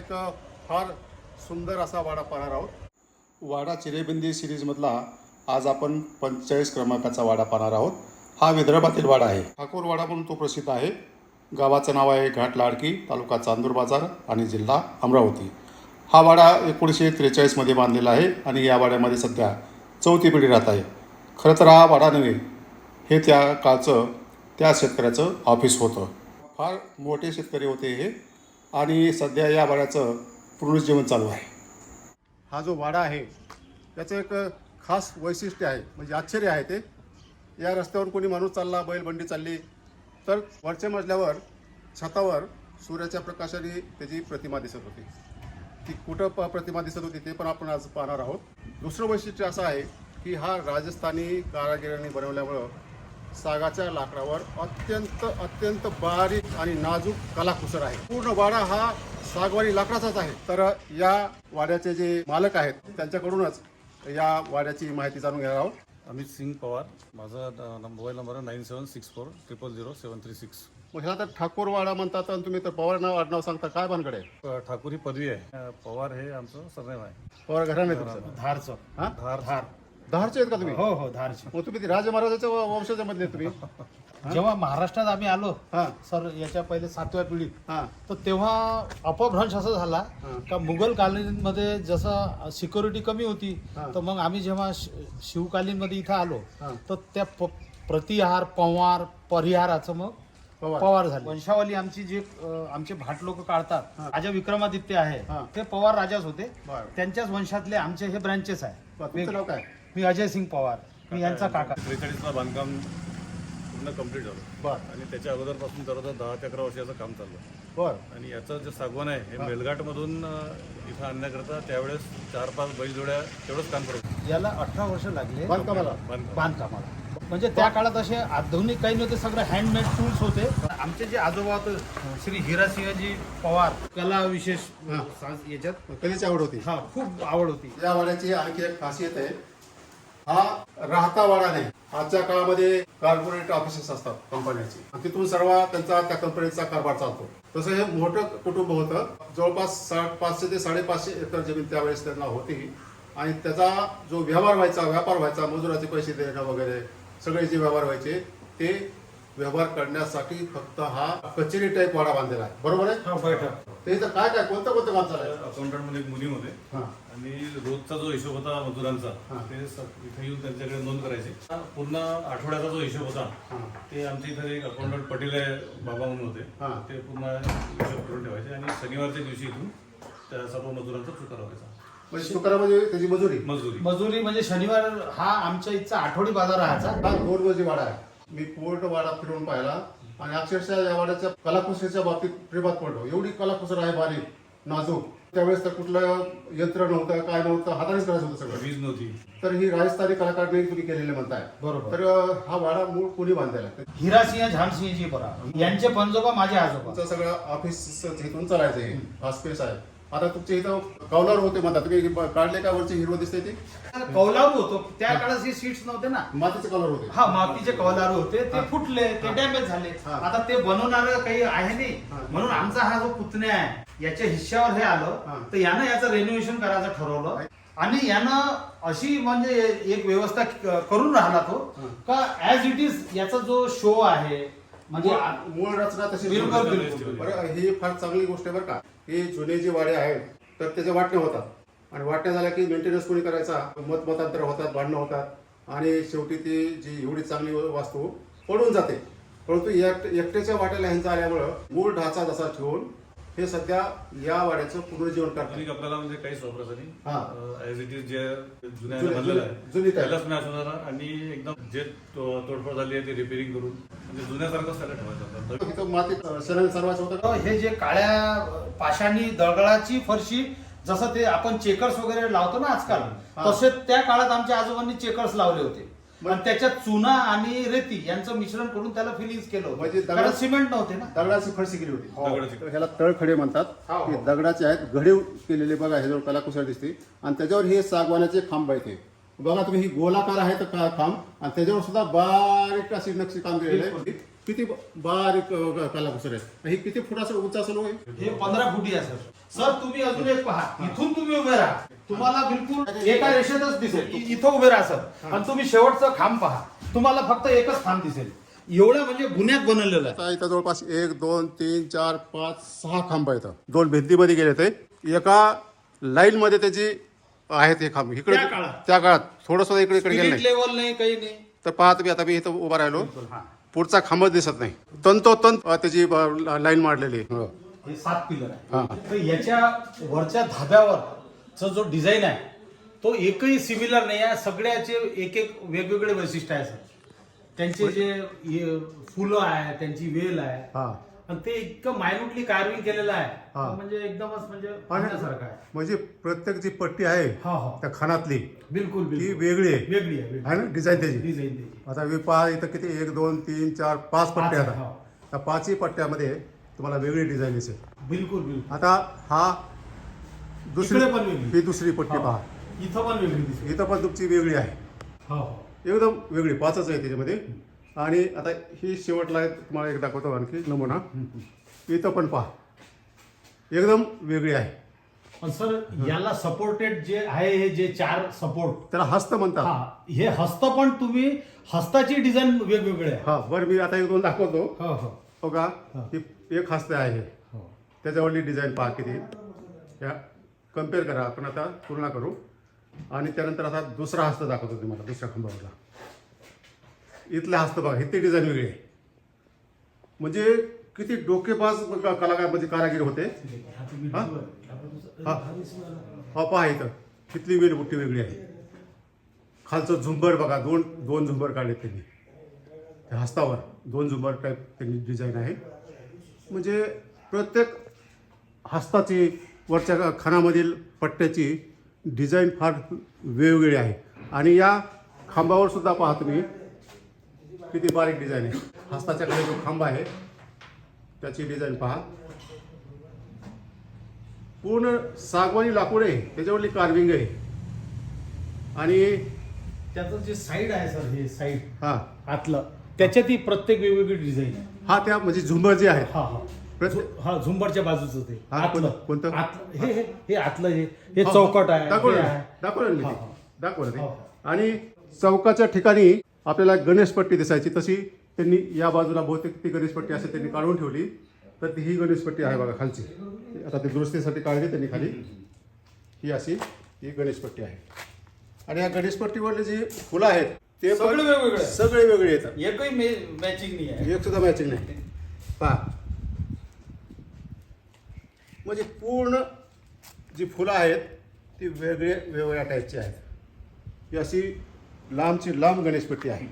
एक फार सुंदर असा वाडा पाहणार आहोत. वाडा चिरेबिंदी सिरीजमधला आज आपण 45 क्रमांकाचा वाडा पाहणार आहोत. हा विदर्भातील वाडा आहे. ठाकूर वाडा म्हणून तो प्रसिद्ध आहे. गावाचं नाव आहे घाट लाडकी, तालुका चांदूर बाजार आणि जिल्हा अमरावती. हा वाडा 1943 मध्ये बांधलेला आहे आणि या वाड्यामध्ये सध्या चौथी पिढी राहत आहे. खरं तर हा वाडा नव्हे, हे त्या काळचं त्या शेतकऱ्याचं ऑफिस होतं. फार मोठे शेतकरी होते हे आणि सध्या या वाड्याचं पुनरुज्जीवन चालू आहे. हा जो वाडा आहे त्याचं एक खास वैशिष्ट्य आहे, म्हणजे आश्चर्य आहे ते. या रस्त्यावर कोणी माणूस चालला, बैलबंडी चालली तर वरच्या मजल्यावर छतावर सूर्याच्या प्रकाशाने त्याची प्रतिमा दिसत होती. ती कुठं प्रतिमा दिसत होती ते पण आपण आज पाहणार आहोत. दुसरं वैशिष्ट्य असं आहे की हा राजस्थानी कारागिरांनी बनवल्यामुळं सागाच्या लाकडावर अत्यंत बारीक आणि नाजूक कलाकुसर आहे. पूर्ण वाडा हा सागवानी लाकडाचाच आहे. तर या वाड्याचे जे मालक आहेत त्यांच्याकडूनच या वाड्याची माहिती जाणून घेणार आहोत. अमित सिंग पवार, माझा मोबाईल नंबर आहे 9764000736. मग ह्याला तर ठाकूर वाडा म्हणतात आणि तुम्ही तर पवार नाव आडनाव सांगता, काय भानगड आहे? ठाकूर ही पदवी आहे, पवार हे आमचं सरनेम आहे. पवार घराणे तुमचं? धारचं. हा, धार. धारचे आहेत का तुम्ही? हो धारचे. मग तुम्ही ते राजे महाराजाच्या वंशाच्यामधले तुम्ही? जेव्हा महाराष्ट्रात आम्ही आलो हा सर, याच्या पहिले 7व्या पिढीत, हा तर तेव्हा अपभ्रंश असं झाला हा. का मुघल कालीनमध्ये जसं सिक्युरिटी कमी होती, हा. तर मग आम्ही जेव्हा शिवकालीनमध्ये इथं आलो हा. तर त्या प्रतिहार पवार परिहाराचं मग पवार झाले. वंशावली आमची जे आमचे भाट लोक काढतात, राजा विक्रमादित्य आहे हा. ते पवार राजाच होते. बरं. त्यांच्याच वंशातले आमचे हे ब्रांचेस आहे. तुमचं नाव काय? मी अजय सिंग पवार, मी यांचा काका. 43ला बांधकाम पूर्ण कम्प्लीट झालं बरं आणि त्याच्या अगोदरपासून जवळजवळ 10 ते 11 वर्षाचं काम चाललं. बरं आणि याचं जे सागवान आहे हे मेलघाटमधून इथं आणण्याकरता त्यावेळेस 4-5 बैलजोड्या तेवढंच काम करत होते. याला 18 वर्ष लागले बांधकामाला. बांधकामाला. म्हणजे त्या काळात असे आधुनिक काही नव्हते, सगळे हँडमेड टूल्स होते. आमचे जे आजोबा होते श्री हिरासिंहजी पवार, कला विशेष याच्यात कधीची आवड होती. हा खूप आवड होती. या वाड्याची आणखी एक खासियत आहे, हा राहता वाडा नाही. आजच्या काळामध्ये कॉर्पोरेट ऑफिसेस असतात कंपन्यांची, तिथून सर्व त्यांचा त्या कंपनीचा कारभार चालतो. तसं हे मोठं कुटुंब होतं. जवळपास 500 ते 550 एकर जमीन त्यावेळेस त्यांना होती आणि त्याचा जो व्यापार व्हायचा, मजुराचे पैसे देणं वगैरे सगळे जे व्यवहार व्हायचे ते व्यवहार करण्यासाठी फक्त हा कचेरी टाईप वाडा बांधलेला आहे. बरोबर आहे? ते तर काय कोणतं काम चालायचं? अकाउंटंट मध्ये एक मुलीम होते हा आणि रोजचा जो हिशोब होता मजुरांचा हा. ते इथे येऊन त्यांच्याकडे नोंद करायचे. पूर्ण आठवड्याचा जो हिशोब होता हा ते आमच्या इथे एक अकाउंटंट पटेल आहे बाबा म्हणून होते, हा. ते पूर्ण हिशोब करून ठेवायचे आणि शनिवारच्या दिवशी इथून त्या सर्व मजुरांचा चुकार व्हायचा. म्हणजे तुकारामध्ये त्याची मजुरी. मजुरी म्हणजे शनिवार हा आमच्या इथचा आठवडी बाजार राहायचा. हा गोड मजुरी वाडा आहे. मी पूर्ण वाडा फिरून पाहिला आणि अक्षरशः या वाड्याच्या कलाकुसरीच्या बाबतीत प्रेमात पडलो. एवढी कलाकुसर आहे, बारीक नाजूक. त्यावेळेस तर कुठलं यंत्र नव्हतं, काय नव्हतं, हातानेच करायचं होतं सगळं. वीज नव्हती. तर ही राजस्थानी कलाकारने तुम्ही केलेले म्हणताय. बरोबर. तर हा वाडा मूळ कोणी बांधलेला आहे? हिरासिंह झानसिंहजी पवार यांचे पंजोबा माझे आजोबा. तुमचं सगळं ऑफिस इथून चालायचं आहे, हा स्पेस आहे. आता तुमच्या इथं कौलार होते म्हणतात, तुम्ही काढले का वरची हिरवं दिसते ते? कौलारू होतो त्या काळात हे सीट्स नव्हते ना. मातीचे कौलार होते. हा मातीचे कौलारू होते, ते हा. फुटले, ते डॅमेज झाले. हा. आता ते बनवणार काही आहे नाही, हा. म्हणून आमचा हा जो पुतण्या आहे याच्या हिश्श्यावर हे हा. आलं, तर यानं याचं रेनोव्हेशन करायचं ठरवलं आणि यानं अशी म्हणजे एक व्यवस्था करून राहिला तो हा. का ऍज इट इज याचा जो शो आहे म्हणजे मूळ रचना तशी. बिलकुल, बिलकुल. बरं, ही फार चांगली गोष्ट आहे बरं का. हे जुने जे वाडे आहेत तर त्याच्या वाटण्या होतात आणि वाटण्या झाल्या की मेंटेनन्स कोणी करायचा, मतमतांतर होतात, भांडणं होतात आणि शेवटी ती जी एवढी चांगली वास्तू पडून जाते. परंतु एकट्याच्या वाट्याला ह्यांचा आल्यामुळं मूळ ढाचा जसा ठेवून हे सध्या या वाड्याचं पुनरुज्जीवन करतात. आपल्याला म्हणजे काहीच वापरायचं हा. नाही. ऍज इट इज जे जुन्या जुनी बनलेलं आहे type. त्यालाच मॅच होणार आणि एकदम जे तोडफोड झाली आहे ते रिपेअरिंग करून म्हणजे जुन्यासारखंच त्याला ठेवायचं होतं. तिथं मातीत शरण सर्वांचं होतं का? हे जे काळ्या पाषाणी दगडाची फरशी, जसं ते आपण चेकर्स वगैरे लावतो ना आजकाल, हा. तसे त्या काळात आमच्या आजोबांनी चेकर्स लावले होते. मग- आणि त्याच्यात चुना आणि रेती यांचं मिश्रण करून त्याला फिलिंग केलं म्हणजे होतं, दगड- कारण सिमेंट नव्हते ना. दगडाची फरशी केली होती. दगडाची. तर ह्याला तळखडे म्हणतात. हो. हे दगडाचे आहेत, घडीव केलेले बघा, ह्याच्यावर कलाकुसर दिसते आणि त्याच्यावर हे सागवानाचे खांब आहेत. हे बघा तुम्ही, ही गोलाकार आहे तर खांब आणि त्याच्यावर सुद्धा बारीक अशी नक्षी काम केलेलं आहे. किती बारीक कलाकुसर आहे. ही किती फुटाचं उंच असेल हो हे? हे 15 फुटी आहे सर. सर तुम्ही अजून एक पहा, इथून तुम्ही उभे राहा, तुम्हाला बिलकुल एका रेषेतच दिसेल. इथं उभे राहा सर, आणि तुम्ही शेवटचं खांब पहा, तुम्हाला फक्त एकच खांब दिसेल. एवढं म्हणजे गुन्ह्यात बनवलेलं आहे. आता इथं जवळपास 1 2 3 4 5 6 खांब आहेत. 2 भिंतीमध्ये गेले ते एका लाईन मध्ये त्याची आहेत हे खांब इकडे त्या काळात. त्या काळात थोडंसं इकडे गेलं स्पिरिट नाही. लेवल नाही, काही नाही. तर पहा तुम्ही आता मी इथं उभा राहिलो, हा. पुढचा खांबच दिसत नाही. तंतोतंत त्याची लाईन मारलेली आहे. हे 7 पिलर हा. आहे. तर याच्या वरच्या धाब्यावरचा जो डिझाईन आहे तो एकही सिमिलर नाही आहे. सगळ्याचे एक एक वेगवेगळे वैशिष्ट्य आहे सर. त्यांचे जे फुलं आहे, त्यांची वेल आहे, हा. आणि ते इतकं मायन्युटली कार्विंग केलेलं आहे, हा. म्हणजे एकदमच म्हणजे पाहण्यासारखं आहे. म्हणजे प्रत्येक जी पट्टी आहे हा हा त्या खानातली बिलकुल ती बिलकुल वेगळी आहे वेगळी आहे आहे ना डिझाईन त्याची. डिझाईन त्याची. आता मी पहा इथं किती 1 2 3 4 5 पट्ट्या आहे, आहेत. हो. त्या 5ही पट्ट्यामध्ये तुम्हाला वेगळी डिझाईन दिसेल. बिलकुल बिलकुल. आता हा दुसरी इकडे पण वेगळी. ही दुसरी पट्टी हा. पहा, इथं पण वेगळी दिसते. इथं पण तुमची वेगळी आहे, हो हो एकदम वेगळी 5च आहे त्याच्यामध्ये. आणि आता ही शेवटला आहे, तुम्हाला एक दाखवतो आणखी नमुना. इथं पण पहा एकदम वेगळी आहे. पण सर याला सपोर्टेड जे आहे, हे जे 4 सपोर्ट, त्याला हस्त म्हणतात. हा, हे हस्त पण तुम्ही हस्ताची डिझाईन वेगवेगळे आहे. हा बरं, मी आता 1 2 दाखवतो. हो हो हो का, हा. ही एक हस्त आहे हे. हो. त्याच्यावरली डिझाईन पहा किती. या कम्पेअर करा, आपण आता तुलना करू. आणि त्यानंतर आता दुसरा हस्त दाखवतो तुम्हाला दुसऱ्या खांबावरला. इथला हस्त बघा, इथे डिझाईन वेगळी आहे. म्हणजे किती डोकेबाज कलाकार म्हणजे कारागीर होते. हा? हा. हा पहा इथं कितली वेल बुट्टी वेगळी आहे. खालचं झुंबर बघा, दोन झुंबर काढले त्यांनी त्या हस्तावर. 2 झुंबर टाईप त्यांनी डिझाईन आहे. म्हणजे प्रत्येक हस्ताची वरच्या खानामधील पट्ट्याची डिझाईन फार वेगवेगळी आहे. आणि या खांबावर सुद्धा पहा तुम्ही किती बारीक डिझाईन आहे. हस्ताच्या खाली जो खांब आहे त्याची डिझाईन पहा, पूर्ण सागवानी लाकूड आहे, त्याच्यावरली कार्विंग आहे. आणि त्याचं जे साईड आहे सर, हे साईड हा आतलं, त्याच्यात ही प्रत्येक वेगवेगळी डिझाईन आहे. हा त्या म्हणजे झुंबर जे आहे हा हा हा झुंबरच्या बाजूचं ते हा, आतलं कोणतं? आतलं हे आतलं हे चौकट आहे, हे दाखवलं आहे. दाखवलं मी हा, ते. हा. दाखवलं हा, ते. आणि चौकाच्या ठिकाणी आपल्याला गणेशपट्टी दिसायची, तशी त्यांनी या बाजूला बहुतेक ती गणेशपट्टी असे त्यांनी काढून ठेवली. तर ती ही गणेशपट्टी आहे बघा खालची. आता ती दुरुस्तीसाठी काढली त्यांनी खाली. ही अशी ही गणेशपट्टी आहे. आणि या गणेशपट्टीवरले जी फुलं आहेत ते पण सगळे वेगवेगळे आहेत. सगळे वेगळे येतात. एकही मॅचिंग नाही आहे. एक सुद्धा मॅचिंग नाही. पहा म्हणजे पूर्ण जी फुलं आहेत ती वेगवेगळ्या टाईपची आहेत. ही अशी लांबची लांब गणेशपट्टी आहे.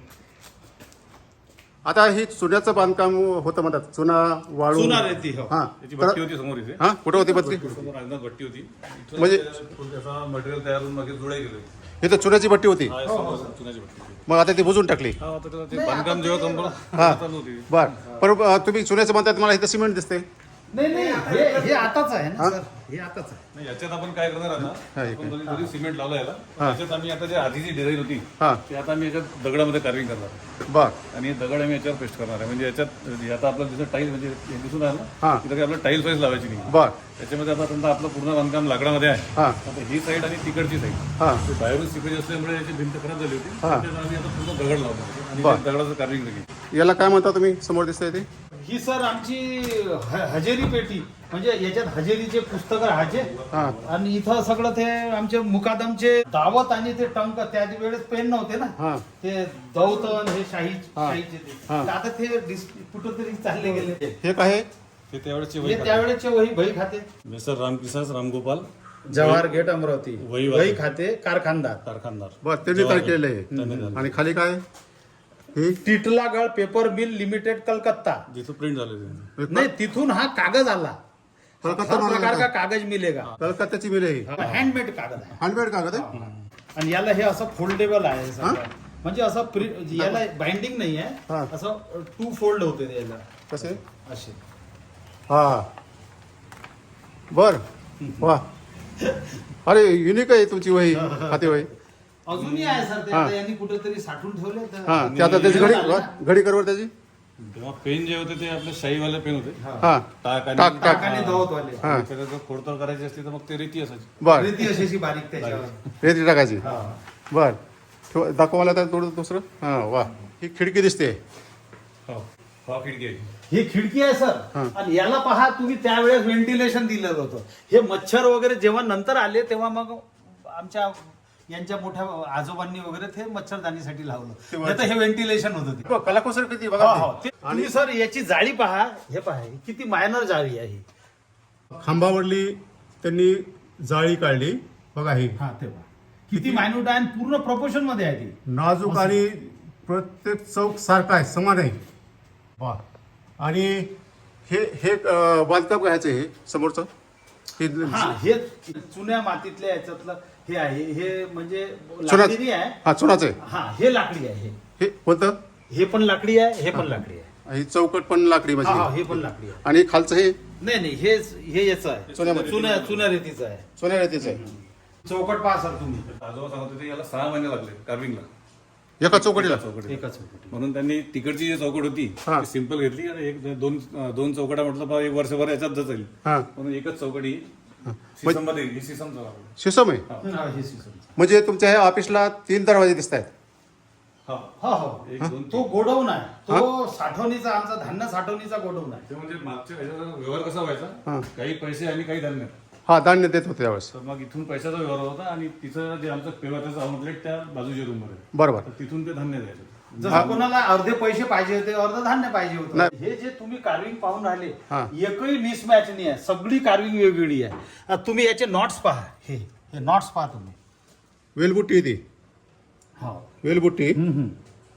आता ही चुन्याचं बांधकाम होतं म्हणतात, चुना वाळू. चुना रेती, हो. हा त्याची भट्टी होती समोर इथे. हा कुठं होती बत्ती? समोर अंगणात भट्टी होती. इथून म्हणजे- त्याचा मटेरियल तयार होऊन मागे जुळे गेले. इथं चुन्याची भट्टी होती, हा, समोर चुन्याची भट्टी होती. मग आता ती बुजून टाकली. हा, आता त्याला ते बांधकाम जेव्हा हा. चालू होती. बर तुम्ही चुन्याचं म्हणताय, मला इथं सिमेंट दिसते. नाही हे आताच आहे ना सर, हे आताच आहे. नाही, याच्यात आपण काय करणार आहे हा, ना, एक आपण जरी सिमेंट लावलं याला, हा. याच्यात आम्ही आता जे आधीची डिझाईन होती हा ती आता आम्ही याच्यात दगडामध्ये कार्विंग करणार. बर आणि हे दगड आम्ही याच्यावर पेस्ट करणार आहे. म्हणजे याच्यात आता आपलं जसं टाईल म्हणजे हे दिसून आहे हा. ना, तिथं काही आपलं टाईल साईज लावायची नाही. बर त्याच्यामध्ये आता समजा आपलं पूर्ण बांधकाम लाकडामध्ये आहे. हा आता ही साईड आणि तिकडची साईड हा बाहेरून सिपेज असल्यामुळे याची भिंत खराब झाली होती. हा. त्याच्यात आम्ही आता पूर्ण दगड लावतो आणि बर. ते दगडाचं कार्विंग केली. याला काय म्हणता तुम्ही समोर दिसतंय ते? ही सर आमची हजेरी पेटी, म्हणजे याच्यात हजेरीचे पुस्तकं राहायचे. हा आणि इथं सगळं ते आमचे मुकादमचे दावत आणि ते टंक, त्या वेळेस पेन नव्हते ना, हा ते दौतन हे शाहीचे हा. ते हा. आता ते कुठंतरी चालले गेले. हे काय आहे? हे त्यावेळेचे हे त्यावेळेचे वही खाते, मिस्टर रामकिसास रामगोपाल जवाहर गेट अमरावती, वही वही खाते कारखानदार, कारखानदार. बर त्यांनी तयार केलेलं त्यांनी आहे. झालं. आणि खाली काय आहे? हे टिटलागड पेपर मिल लिमिटेड कलकत्ता. जिथं प्रिंट झाले नाही, तिथून हा कागज आला. कलकत्ता हर प्रकार माल का कागज मिलेगा. कलकत्त्याची मिल आहे. हँडमेड कागज आहे. हँडमेड कागद आहे. आणि याला हे असं फोल्डेबल आहे सगळं. हा? म्हणजे असं याला बाइंडिंग नाही आहे, हा. असं 2 फोल्ड होते याला कसे? असे. हा बर वा, अरे युनिक आहे तुमची वही, खाते वही. अजूनही आहे सर ते. हा. आता यांनी कुठेतरी साठवून ठेवले तर. हा ते आता त्याची घडी करवर त्याची तेव्हा पेन जे होते ते आपले शाईवाले पेन होते. हा टाक आणि टाक टाक टाकाने धवतवाले हा त्याला जर खोडतोड करायची असली तर मग ते रेती असायची. बर रेती अशी बारीक त्याच्यावर. रेती टाकायची हा. बर दाखवा मला तर थोडं दुसरं हा वा ही खिडकी दिसते. हो हा खिडकी आहे. ही खिडकी आहे सर आणि याला पहा तुम्ही त्यावेळेस व्हेंटिलेशन दिलेलं होतं. हे मच्छर वगैरे जेव्हा नंतर आले तेव्हा मग आमच्या यांच्या मोठ्या आजोबांनी वगैरे ते मच्छरदानीसाठी लावलं. नाही तर हे व्हेंटिलेशन होतं ते. बघ, कलाकुसर किती हो, बघा हो. ते तुम्ही सर याची जाळी पहा. हे पहा ही किती मायनर जाळी आहे. खांबावरली त्यांनी जाळी काढली बघा ही हा ते पहा किती मायन्यूट आहे आणि पूर्ण प्रोपोर्शन मध्ये आहे ती. नाजूक आणि प्रत्येक चौक सारखा आहे समान आहे वा आणि हे हे बांधकाम घ्यायचं हे समोरचं हे हा हे चुन्या मातीतल्या याच्यातलं हे आहे. हे म्हणजे चुनाचं लाकडी आहे. हा चुनाचं आहे हा हे लाकडी आहे. हे कोणतं हे पण लाकडी आहे. हे पण लाकडी आहे. ही चौकट पण लाकडी हा, हा, म्हणजे हे पण लाकडी आहे. आणि खालचं हे नाही नाही हे याचं आहे. चुन्या रेतीचं आहे. सोन्या रेतीचं आहे चौकट पहा सर तुम्ही. आजोबा सांगत होते याला 6 महिने लागले कार्विंगला. एका चौकटीला चौकटी एका चौकटी. म्हणून त्यांनी तिकडची जी चौकट होती हा. ती सिंपल घेतली आणि एक दोन चौकटा म्हटलं बा एक वर्षभर याच्यात जाईल हा म्हणून एकच चौकटी सिसममध्ये ही सिसमचा वापर. शिसम आहे हा, हे सिस्टम. म्हणजे तुमच्या ह्या ऑफिसला 3 दरवाजे दिसत आहेत. हा हो हो एक दोन तो गोडाऊन आहे. तो साठवणीचा आमचा धान्य साठवणीचा गोडाऊन आहे. ते म्हणजे मागच्या ह्याच्यात व्यवहार कसा हा. व्हायचा काही पैसे आणि काही धान्य हा धान्य देत होते त्यावेळेस तर मग इथून पैशाचा व्यवहार होता आणि तिचं जे आमचं पेवाचं आउटलेट त्या बाजूच्या रूम मध्ये बरोबर तर तिथून ते धान्य द्यायचं. जसं कोणाला अर्धे पैसे पाहिजे होते अर्ध धान्य पाहिजे होतं. हे जे तुम्ही कार्विंग पाहून राहिले हा. एकही मिसमॅच नाही आहे. सगळी कार्विंग वेगवेगळी आहे. आता तुम्ही याचे नॉट्स पहा. हे नॉट्स पहा तुम्ही. वेलबुट्टी येते हो वेलबुट्टी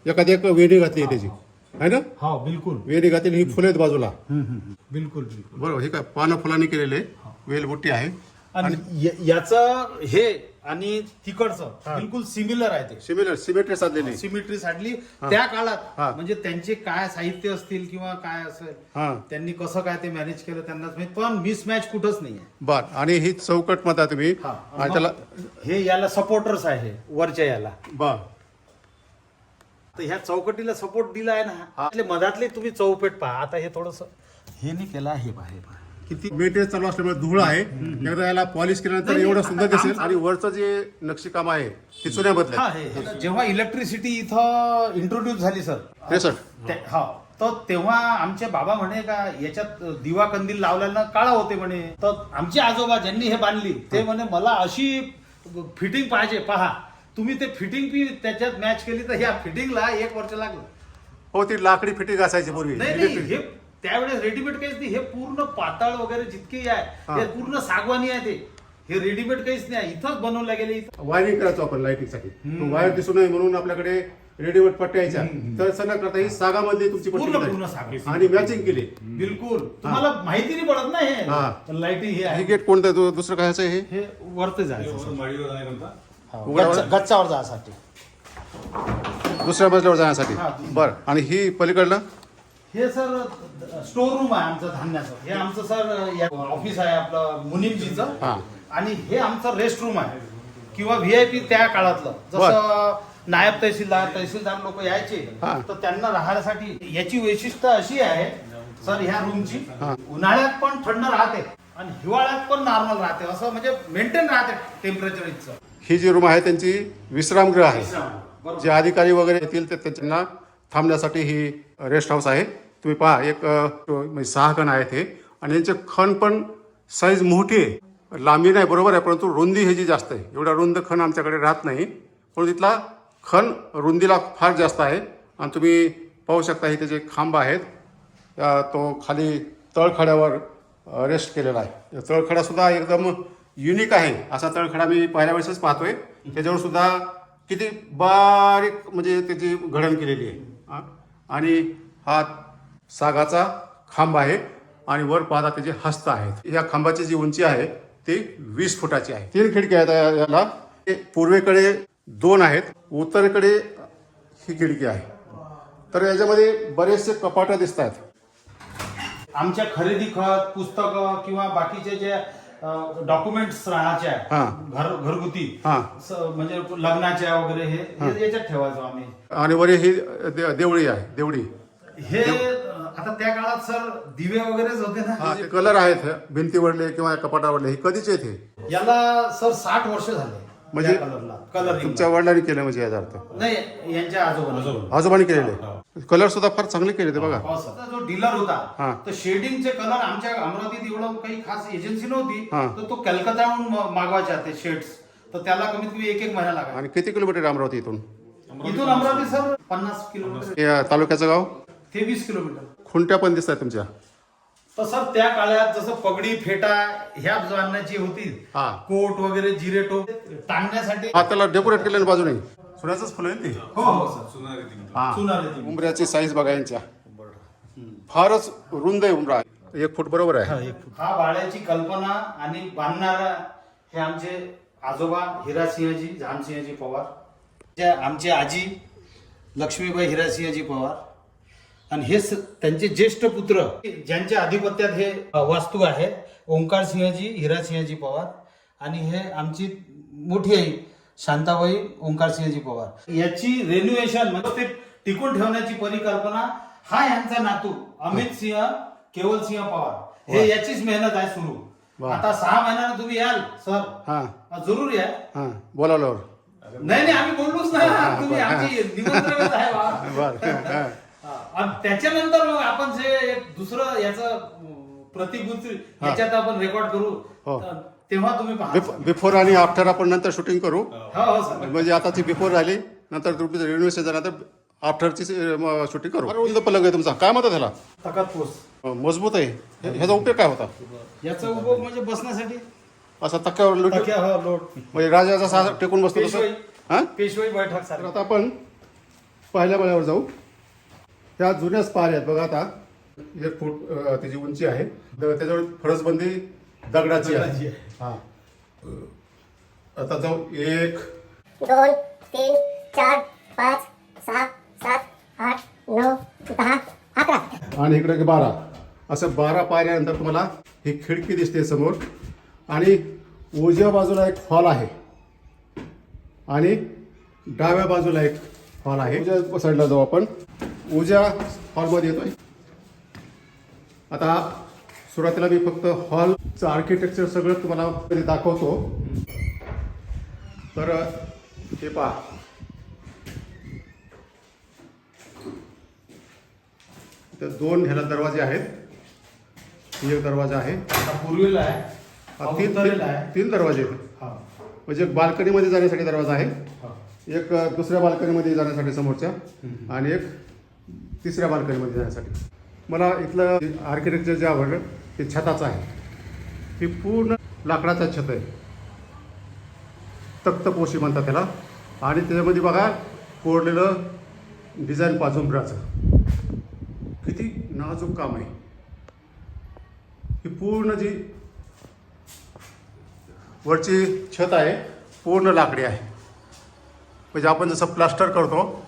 एखादी एक वेणी घातली आहे त्याची आहे ना हो बिलकुल. वेणी घातली ही फुले आहेत बाजूला बिलकुल बिलकुल. बरोबर हे काय पानं फुलांनी केलेले वेलबुट्टी आहे आणि याचं हे आणि तिकडचं बिलकुल सिमिलर आहे ते. सिमिलर सिमेट्री साधलेली सिमिट्री साडली त्या काळात हा. म्हणजे त्यांचे काय साहित्य असतील किंवा काय असेल हा त्यांनी कसं काय ते मॅनेज केलं त्यांनाच माहित. पण मिसमॅच कुठंच नाही आहे. बर आणि ही चौकट म्हणता तुम्ही हा. आणि त्याला हे याला सपोर्टर्स आहे वरच्या याला. बर तर ह्या चौकटीला सपोर्ट दिला आहे ना. आपले मधातले तुम्ही चौपेट पहा. आता हे थोडस हे नाही केलं. हे पहा हे पहा किती मेटेरियल चालू असल्यामुळे धूळ आहे एकदा याला पॉलिश केल्यानंतर नाही, एवढं नाही, सुंदर आता दिसेल आमचं- आणि वरचं जे नक्षीकाम आहे ते चुन्यामधलं हा आहे. हे जेव्हा इलेक्ट्रिसिटी इथं इंट्रोड्यूस झाली सर 63 हा तर तेव्हा आमचे बाबा म्हणे का याच्यात दिवा कंदील लावल्यानं काळा होते म्हणे. तर आमचे आजोबा ज्यांनी हे बांधली ते म्हणे मला अशी फिटिंग पाहिजे. पहा तुम्ही ते फिटिंग बी त्याच्यात मॅच केली तर ह्या फिटिंगला 1 वर्ष लागलं. हो ती लाकडी फिटिंग असायची पूर्वी नाही नाही हे त्यावेळेस रेडीमेड काहीच नाही. हे पूर्ण पातळ वगैरे जितके आहे हे पूर्ण सागवानी आहे ते. हे रेडीमेड काहीच नाही. इथंच बनवलं गेले. इथं वायरिंग करायचो आपण लाईटिंगसाठी वायर दिसू नये म्हणून आपल्याकडे रेडीमेड पट्ट्या यायच्या तर सगळं करता ही सागामधली तुमची पट्टी पूर्ण करायची. सागवानी आणि मॅचिंग केली बिलकुल. तुम्हाला माहिती नाही पडत ना हा. हे लाईटिंग हे हे आहे. गेट कोणतं दुसरं काय आहे हे हे वरती जायचं वरून माडीवर जाण्याकरता गच्चावर जायसाठी. दुसऱ्या मजल्यावर जाण्यासाठी हा. बरं आणि ही पलीकडलं हे सर स्टोर रूम आहे आमचं धान्याचं. हे आमचं सर ऑफिस आहे आपलं मुनीमजीचं. हा. आणि हे आमचं रेस्ट रूम आहे किंवा व्हीआयपी त्या काळातलं. जसं नायब तहसीलदार लोक यायचे हा. तर त्यांना राहण्यासाठी याची वैशिष्ट्य अशी आहे सर ह्या रूमची उन्हाळ्यात पण थंड राहते आणि हिवाळ्यात पण नॉर्मल राहते. असं म्हणजे मेंटेन राहते टेम्परेचर इथचं. ही जी रूम आहे त्यांची विश्रामगृह आहे. बरोबर. जे अधिकारी वगैरे येतील ते त्यांना थांबण्यासाठी ही रेस्ट हाऊस आहे. तुम्ही पहा एक 6 खण आहेत हे आणि यांचे खण पण साईज मोठी आहे. लांबी नाही बरोबर आहे परंतु रुंदी ह्याची जास्त आहे. एवढा रुंद खण आमच्याकडे राहत नाही पण तिथला खण रुंदीला फार जास्त आहे. आणि तुम्ही पाहू शकता हे त्याचे खांब आहेत. तो खाली तळखड्यावर रेस्ट केलेला आहे. तळखडासुद्धा एकदम युनिक आहे. असा तळखडा मी पहिल्या वेळेसच पाहतोय. त्याच्यावर सुद्धा किती बारीक म्हणजे त्याची घडण केलेली आहे. आणि हा सागाचा खांब आहे आणि वर पाहता त्याचे हस्त आहेत. या खांबाची जी उंची आहे ती 20 फुटाची आहे. 3 खिडक्या आहेत याला. पूर्वेकडे 2 आहेत. उत्तरेकडे ही खिडकी आहे. तर याच्यामध्ये बरेचसे कपाटं दिसत आहेत. आमच्या खरेदी खत पुस्तकं किंवा बाकीचे जे डॉक्युमेंट्स राहायच्या हा. घरगुती हा. म्हणजे लग्नाच्या वगैरे हे याच्यात ठेवायचो आम्ही. आणि वर ही देवळी आहे. देवळी हे आता त्या काळात सर दिवे वगैरेच होते ना. जे कलर आहेत भिंतीवरले किंवा कपाटावरले हे कधीचे येते? याला सर 60 वर्ष झाले म्हणजे कलरला. कलर तुमच्या वडिलांनी केलं म्हणजे याचा अर्थ नाही, यांच्या आजोबा. आजोबांनी केलेले कलर सुद्धा फार चांगले केले ते बघा. जो डीलर हा. होता तर शेडिंगचे कलर आमच्या अमरावतीत एवढं काही खास एजन्सी नव्हती, हा. तर तो कलकत्ताहून मागवायचा ते शेड्स. तर त्याला कमीत कमी 1 महिना लागायचा. आणि किती किलोमीटर आहे अमरावती इथून? इथून अमरावती सर 50 किलोमीटर हे तालुक्याचं गाव ते 20 किलोमीटर. खुंट्या पण दिसत आहेत तुमच्या. तर सर त्या काळात जसं पगडी फेटा ह्या जाणण्याची होती, हा. कोट वगैरे जिरे टोप टांगण्यासाठी. हा, त्याला डेकोरेट केलेलं बाजूने सोन्याचंच फुलं आहे ते. हो हो सर. हा. सुनार आहे ती. उंबऱ्याची साईज बघा यांच्या फारच रुंद आहे उंबरा. 1 फूट बरोबर आहे. हा बाळ्याची कल्पना आणि बांधणारा हे आमचे आजोबा हिरासिंहजी झामसिंहजी पवार, आमचे आजी लक्ष्मीबाई हिरासिंहजी पवार, आणि हे त्यांचे ज्येष्ठ पुत्र ज्यांच्या अधिपत्यात हे वास्तू आहे ओंकार सिंहजी हिरासिंहजी पवार, आणि हे आमची मोठी आई शांताबाई ओंकार सिंहजी पवार. याची रेन्युएशन म्हणजे ते टिकून ठेवण्याची परिकल्पना हा यांचा नातू अमित सिंह केवल सिंह पवार, हे याचीच मेहनत आहे सुरू. आता 6 महिन्यानं तुम्ही याल सर, हा जरूर या. हा बोलावल्यावर नाही आम्ही बोललोच नाही, तुम्ही आमची निमंत्रणच आहे बा. बर. आणि त्याच्यानंतर मग आपण जे एक दुसरं याचं प्रतिकृती याच्यात आपण रेकॉर्ड करू, हो. तेव्हा तुम्ही पहा. बिफोर आणि आफ्टर आपण नंतर शूटिंग करू. हो हो सर. म्हणजे आता ती बिफोर झाली, नंतर तुमची रिन्युएशन झाल्यानंतर आफ्टरची शूटिंग करू. रुंद पलंग आहे तुमचा, काय म्हणतात त्याला? तकात पोस. मजबूत आहे. ह्याचा उपयोग काय होता? याचा उपयोग म्हणजे बसण्यासाठी. असा तक्क्यावर लोट तक्या, हो, लोट. म्हणजे राजा जसा टेकून बसतो तसं. पेशवाई. हा. पेशवाई बैठक तर सारखं. आता आपण पहिल्या मळ्यावर जाऊ. ह्या जुन्याच पार आहेत बघा. आता 1 फूट त्याची उंची आहे. त्याच्यावर फरसबंदी दगडाची आहे. हा. आता जाऊ 1 2 3 4 5 6 7 8 9 10 11. आणि इकडे 12. असं 12 पायऱ्यानंतर तुम्हाला ही खिडकी दिसते समोर, आणि उजव्या बाजूला एक हॉल आहे आणि डाव्या बाजूला एक हॉल आहे. उजव्या साईडला जाऊ आपण. उजव्या हॉलमध्ये येतोय. आता सुरुवातीला मी फक्त हॉलचं आर्किटेक्चर सगळं तुम्हाला दाखवतो. तर हे पहा, तर 2 ह्याला दरवाजे आहेत. एक दरवाजा आहे, हा पूर्वेला आहे, हा उत्तरेला आहे. 3 दरवाजे आहेत. हा. म्हणजे एक बाल्कनीमध्ये जाण्यासाठी दरवाजा आहे, हा. एक दुसऱ्या बाल्कनीमध्ये जाण्यासाठी समोरच्या, आणि एक तिसऱ्या बाल्कनीमध्ये जाण्यासाठी. मला इथलं आर्किटेक्चर जे आवडलं ते छताचं आहे. ही पूर्ण लाकडाचा छत आहे, तख्तपोशी म्हणतात त्याला. आणि त्याच्यामध्ये बघा कोरलेलं डिझाईन पाजुंबराचं किती नाजूक काम आहे. ही पूर्ण जी वरची छत आहे पूर्ण लाकडी आहे. म्हणजे आपण जसं प्लास्टर करतो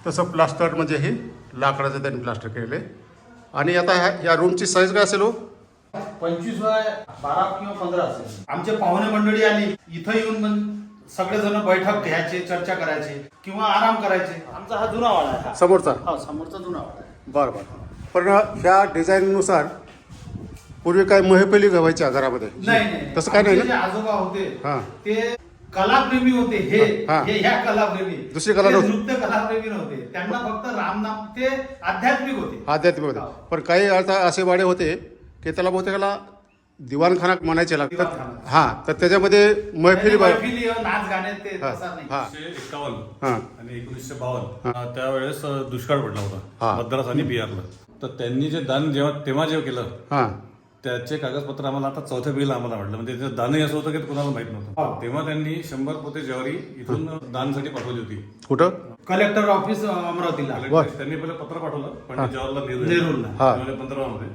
तसं प्लास्टर म्हणजे हे लाकडाचं त्यांनी प्लास्टर केलेलं आहे. आणि आता या रूमची साईज काय असेल हो? 25 बाय 12 किंवा 15 असेल. आमचे पाहुणे मंडळी आली इथं येऊन सगळेजण बैठक घ्यायचे, चर्चा करायचे किंवा आराम करायचे. आमचा हा जुना वाडा आहे. समोरचा? हा, समोरचा जुना वाडा आहे. बरं बरं. पण ह्या डिझाईननुसार पूर्वी काय महफिली व्हायच्या घरामध्ये? नाही तसं काय नाही आमचे ना? जे आजोबा होते हां. ते कलाप्रेमी होते. हे हा. ह्या कलाप्रेमी. दुसरी कला ते नव्हती. नृत्य कलाप्रेमी नव्हते. त्यांना फक्त रामनाम, ते आध्यात्मिक होते. आध्यात्मिक होते. पण काही आता असे वाडे होते की त्याला बहुतेकाला दिवाणखाना म्हणायचे लागतात. दिवाणखाना. हां. तर त्याच्यामध्ये महफिली मैफिली, नाच गाणे ते हा. तसा नाही. हा. 1951 हां. आणि 1952 त्यावेळेस दुष्काळ पडला हा. होता मद्रास आणि बिहारला. तर त्यांनी जे दान तेव्हा केलं हां. त्याचे कागदपत्र आम्हाला आता 4थ्या बिल आम्हाला वाटलं. म्हणजे त्याचं दानही असं होतं की कोणाला माहित नव्हतं. तेव्हा त्यांनी 100 पोते ज्वारी इथून दानसाठी पाठवली होती. कुठं? कलेक्टर ऑफिस अमरावतीला. त्यांनी पहिलं पत्र पाठवलं पंडित जवाहरलाल नेहरूला. हा. 2015 मध्ये.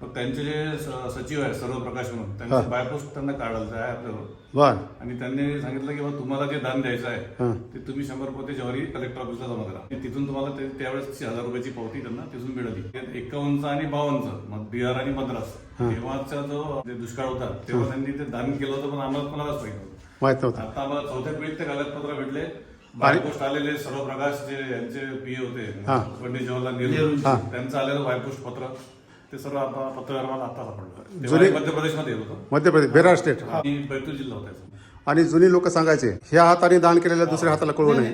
मग त्यांचे जे सचिव आहे सर्व प्रकाश म्हणून त्यांचं बायपोस्ट त्यांना काढायचं आहे आपल्यावर. बर. आणि त्यांनी सांगितलं की तुम्हाला जे दान द्यायचं आहे हां. ते तुम्ही 100 पोते ज्वारी कलेक्टर ऑफिसला जमा करा. आणि तिथून तुम्हाला त्यावेळेस 1000 रुपयाची पावती त्यांना तिथून मिळाली. 51 आणि 52 मग बिहार आणि मद्रास तेव्हाचा जो दुष्काळ होता तेव्हा त्यांनी ते दान केलं होतं, पण आम्हाला कोणालाच माहित नव्हतं. माहित नव्हतं. आता आम्हाला 4थ्या पिढीत ते कागदपत्र भेटले वायपोस्ट आलेले सर्व प्रकाश जे यांचे पीए होते हा. पंडित जवाहरलाल नेहरू हा. त्यांचं आलेलं वायपोस्ट पत्र ते सर्व आता पत्रव्यवहार मला आता सापडलं जुने- तेव्हा मध्य प्रदेशमध्ये येत होतं मध्य प्रदेश बेरार स्टेट. आणि बैतूल जिल्हा होता याचा. आणि जुनी लोक सांगायचे ह्या हाताने दान केलेलं दुसऱ्या हाताला कळू नये.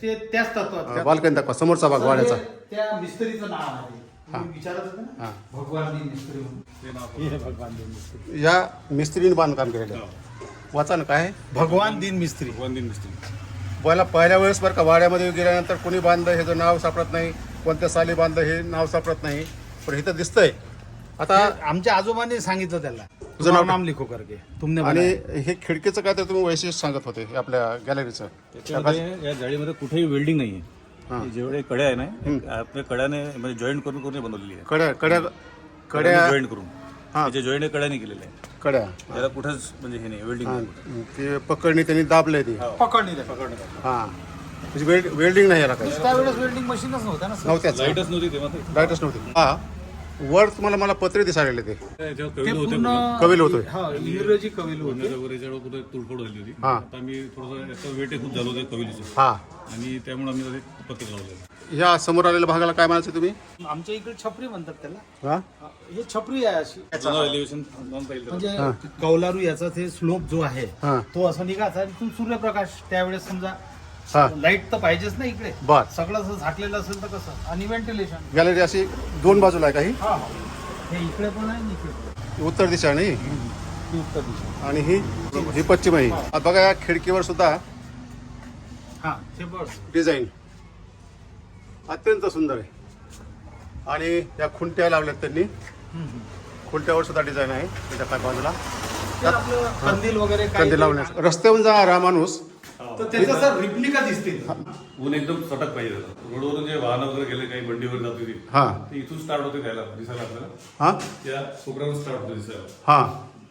ते त्याच तत्वात बालकन दाखवा समोरचा भाग वाड्याचा. त्या मिस्त्रीचं नाव आहे तुम्ही विचारत होते ना भगवान दिन मिस्त्री म्हणून. ते नाव हे भगवान दिन मिस्त्री. या मिस्त्रीने बांधकाम केलेलं आहे. वाचा ना काय आहे? भगवान दिन मिस्त्री. भगवान दिन मिस्त्री. पहिल्या वेळेस बरं का वाड्यामध्ये गेल्यानंतर कोणी बांधलं हे जर नाव सापडत नाही, कोणत्या साली बांधलं हे नाव सापडत नाही, पण इथं दिसतंय आता. आमच्या आजोबांनी सांगितलं त्याला तुझं नाव नाम लिखो करके तुमने आणि बनाया. हे खिडकीचं काय तर तुम्ही वैशिष्ट्य सांगत होते हे आपल्या गॅलरीचं. त्याच्यामध्ये या जाळीमध्ये कुठेही वेल्डिंग नाही हा. आहे. जेवढे कड्या आहे ना आपल्या कड्याने म्हणजे जॉईंट करून करून बनवलेली आहे. कड्या कड्या कड्या जॉईंट करून हा. त्याचे जॉईंट कड्याने केलेले आहे. कड्या त्याला कुठेच म्हणजे हे नाही वेल्डिंग हा. नाही. ते पकडणी त्यांनी दाबले ती. पकडणी हा म्हणजे वेल्डिंग नाही याला काही त्यावेळेस वेल्डिंग मशीनच नव्हत्या ना सर. नव्हत्याच. लाईटच नव्हती तेव्हा ते. लाईटच नव्हती. हा वर तुम्हाला मला पत्रे दिसायले ते त्याच्यावर ते कविल होते पूर्ण कविल होतोय. हा इंग्रजी कविल होते. याच्यावर कुठे तुडफोड झाली होती. हा. आता आम्ही थोडंसं याचं वेट खूप झालं होतं कविलीचं हा. आणि त्यामुळे आम्ही ते पत्र लावले. ह्या समोर आलेल्या भागाला काय म्हणायचं तुम्ही? आमच्या इकडे छपरी म्हणतात त्याला. हा हे छपरी आहे अशी एलिव्हेशन पाहिजे म्हणजे कौलारू याचा ते स्लोप जो आहे हा. तो असा निघायचा आणि इथून सूर्यप्रकाश त्यावेळेस समजा हा लाईट तर पाहिजेच ना इकडे. बर. सगळं असं झाकलेलं असेल तर कसं आणि व्हेंटिलेशन. गॅलरी अशी दोन बाजूला आहे काही. हा हा. हे इकडे पण आहे आणि इकडे पण आहे. उत्तर दिशा नाही ही उत्तर दिशा. आणि ही पश्चिम आहे. आता बघा या खिडकीवर सुद्धा हा ते बस. डिझाईन अत्यंत सुंदर आहे. आणि या खुंट्या लावल्यात त्यांनी. खुंट्यावर सुद्धा डिझाईन आहे त्याच्या काय बाजूला ते आपलं कंदील वगैरे काही कंदी लावण्यास. रस्त्यावरून जा राहा माणूस तर त्याचा सर रिप्लिका दिसते. ऊन एकदम चटक पाहिजे रोडवरून जे वाहन वगैरे गेले काही बंडीवर जात होती हा ते इथून स्टार्ट होते द्यायला दिसायला आपल्याला हा त्या कोपऱ्यावर स्टार्ट होते दिसायला हा.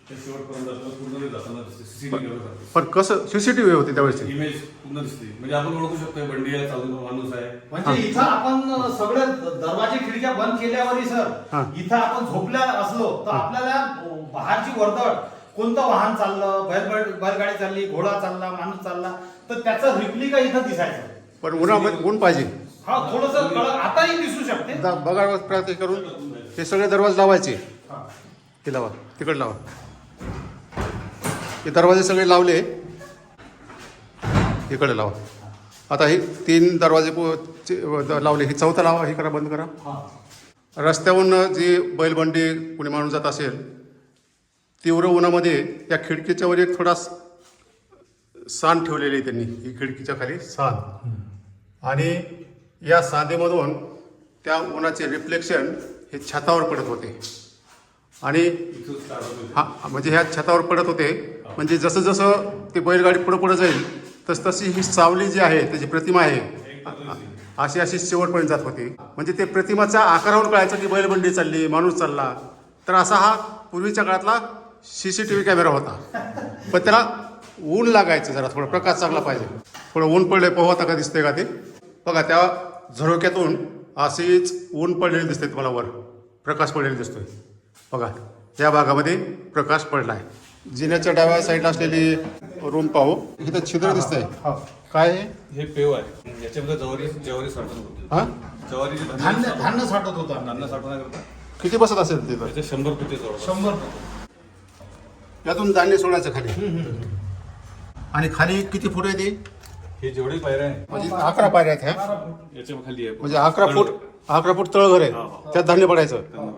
ते शेवटपर्यंत आपल्याला पूर्ण जाताना सीसीटीव्ही पण कसं सीसीटीव्ही होती त्यावेळेस. इमेज पूर्ण दिसते म्हणजे आपण ओळखू शकतो बंडी आहे चालू माणूस आहे. म्हणजे इथं आपण सगळ्या दरवाजे खिडक्या बंद केल्यावरही हा. सर इथं आपण झोपल्या असलो तर आपल्याला बाहेरची वर्दळ कोणतं वाहन चाललं बैलगाडी चालली घोडा चालला माणूस चालला तर त्याचा रिप्लिका इथं दिसायचा. पण उन्हामध्ये ऊन पाहिजे. हा थोडस आताही दिसू शकते. बघा प्रयत्न करून हे सगळे दरवाजे लावायचे. हे लावा तिकडे लावा. हे दरवाजे सगळे लावले इकडे लावा. आता हे 3 दरवाजे लावले. हे चौथा लावा. हे करा बंद करा. रस्त्यावरून जी बैलबंडी कोणी माणूस जात असेल तीव्र उन्हामध्ये या खिडकीच्या वर एक थोडा सान ठेवलेली आहे त्यांनी. ही खिडकीच्या खाली सान आणि या सांदेमधून त्या उन्हाचे रिफ्लेक्शन हे छतावर पडत होते. आणि इथून स्टार्ट होते हा म्हणजे ह्या छतावर पडत होते. म्हणजे जसं जसं ते बैलगाडी पुढं पुढं जाईल तशी ही सावली जी आहे त्याची प्रतिमा आहे अशी अशी शेवटपर्यंत जात होती. म्हणजे ते प्रतिमाच्या आकारावर कळायचं की बैलबंडी चालली माणूस चालला. तर असा हा पूर्वीच्या काळातला CCTV कॅमेरा होता. पण त्याला ऊन लागायचं जरा थोडं प्रकाश चांगला पाहिजे. थोडं ऊन पडले पोहा आता का दिसतंय का ते बघा. त्या झरोक्यातून अशीच ऊन पडलेली दिसते तुम्हाला. वर प्रकाश पडलेला दिसतोय बघा. या भागामध्ये प्रकाश पडला आहे. जिन्याच्या डाव्या साईडला असलेली रूम पाहू. इथं छिद्र दिसतंय. काय आहे हे पेव आहे याच्यामध्ये ज्वारी साठवण होते. हा ज्वारीची धान्य साठवत होतं. धान्य साठवण्याकरता किती बसत असेल तिथं? त्याचे 100 फुटे जवळ 100. यातून धान्य सोडायचं खाली. आणि खाली किती फूट आहे ती? हे जेवढे पायऱ्या आहे म्हणजे 11 पायऱ्या आहेत ह्या. याच्या खाली आहे म्हणजे 11 फूट तळघर आहे. त्यात धान्य पडायचं.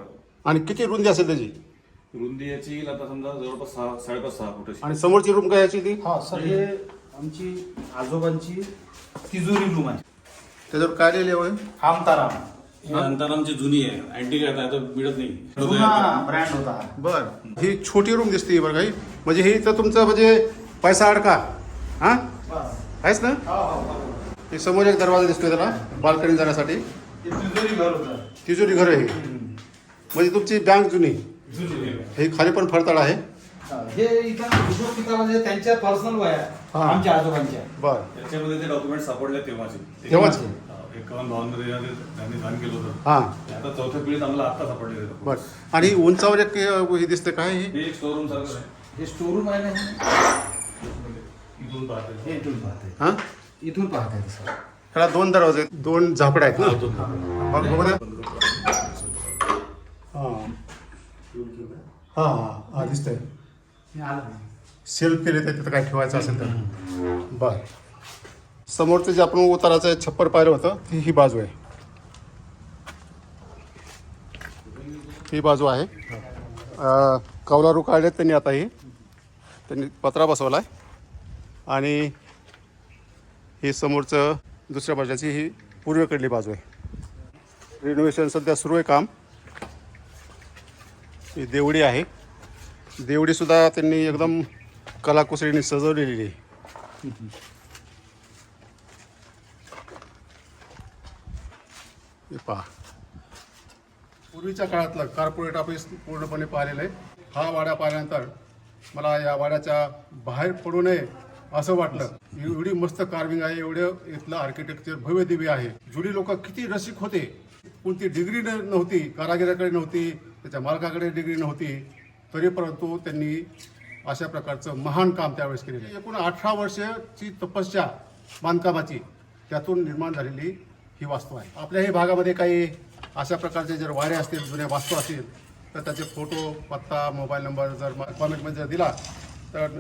आणि किती रुंदी असेल त्याची? रुंदी याची येईल आता समजा जवळपास 5.5-6 फुट अशी. आणि समोरची रूम काय याची ती? हा सर हे आमची आजोबांची तिजोरी रूम आहे. त्याच्यावर काय लिहिलं आहे? आमताराम ही अंतरामची जुनी आहे. अँटिक आहे आता मिळत नाही. जुना ब्रँड होता. बर. ही छोटी रूम दिसते बरं काही. म्हणजे ही तर तुमचं म्हणजे पैसा अडका हा आहेच ना. हे समोर एक दरवाजा दिसतोय त्याला बाल्कनी जाण्यासाठी. हे तिजोरी घर होतं. तिजोरी घर आहे. म्हणजे तुमची बँक जुनी. हे खाली पण फडतळ आहे. हे इथं हिशोब किताबाचे त्यांच्या पर्सनल वया हा. आमच्या आजोबांच्या. बर. याच्यामध्ये ते डॉक्युमेंट सापडले तेव्हाचे. तेव्हाचे? 51 भावांमध्ये त्यांनी दान केलं होतं. हा आता चौथ्या पिढीत आम्हाला आता सापडले ते. बर. आणि उंचावर एक हे दिसते काय हे? हे एक स्टोरूम सारखं आहे. हे स्टोरूम आहे ना. इथून पाहते हे इथून पाहते. हा इथून पाहता येतं सर. त्याला 2 दरवाजे आहेत, 2 झापड्या आहेत ना. बघ बघू द्या. हा दिसतंय. हे आलं नाही. सेल्फ केले तर तिथं काय ठेवायचं असेल तर. बर, समोरचं जे आपण उताराचं छप्पर पाहिलं होतं ही बाजू आहे. ही बाजू आहे. कौलारू काढलेत त्यांनी आता त्यांनी पत्रा बसवला आहे. आणि ही समोरचं दुसऱ्या बाजूची ही पूर्वेकडली बाजू आहे. रिनोव्हेशन सध्या सुरू आहे काम. ही देवडी आहे. देवडीसुद्धा त्यांनी एकदम कलाकुसरीने सजवलेली आहे. हे पहा, पूर्वीच्या काळातलं कॉर्पोरेट ऑफिस पूर्णपणे पाहिलेलं आहे. हा वाडा पाहिल्यानंतर मला या वाड्याच्या बाहेर पडू नये असं वाटलं. एवढी मस्त कार्विंग आहे, एवढं इथलं आर्किटेक्चर भव्य दिव्य आहे. जुडी लोक किती रसिक होते. कोणती डिग्री नव्हती, कारागिराकडे नव्हती, त्याच्या मालकाकडे डिग्री नव्हती, तरी परंतु त्यांनी अशा प्रकारचं महान काम त्यावेळेस केलेलं. एकूण 18 वर्षाची तपस्या बांधकामाची त्यातून निर्माण झालेली ही वास्तू आहे. आपल्याही भागामध्ये काही अशा प्रकारचे जर वाडे असतील, जुन्या वास्तू असतील, तर त्याचे फोटो, पत्ता, मोबाईल नंबर जर कॉमेंटमध्ये जर दिला तर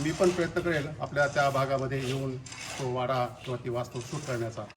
मी पण प्रयत्न करेल आपल्या त्या भागामध्ये येऊन तो वाडा किंवा ती वास्तू शूट करण्याचा.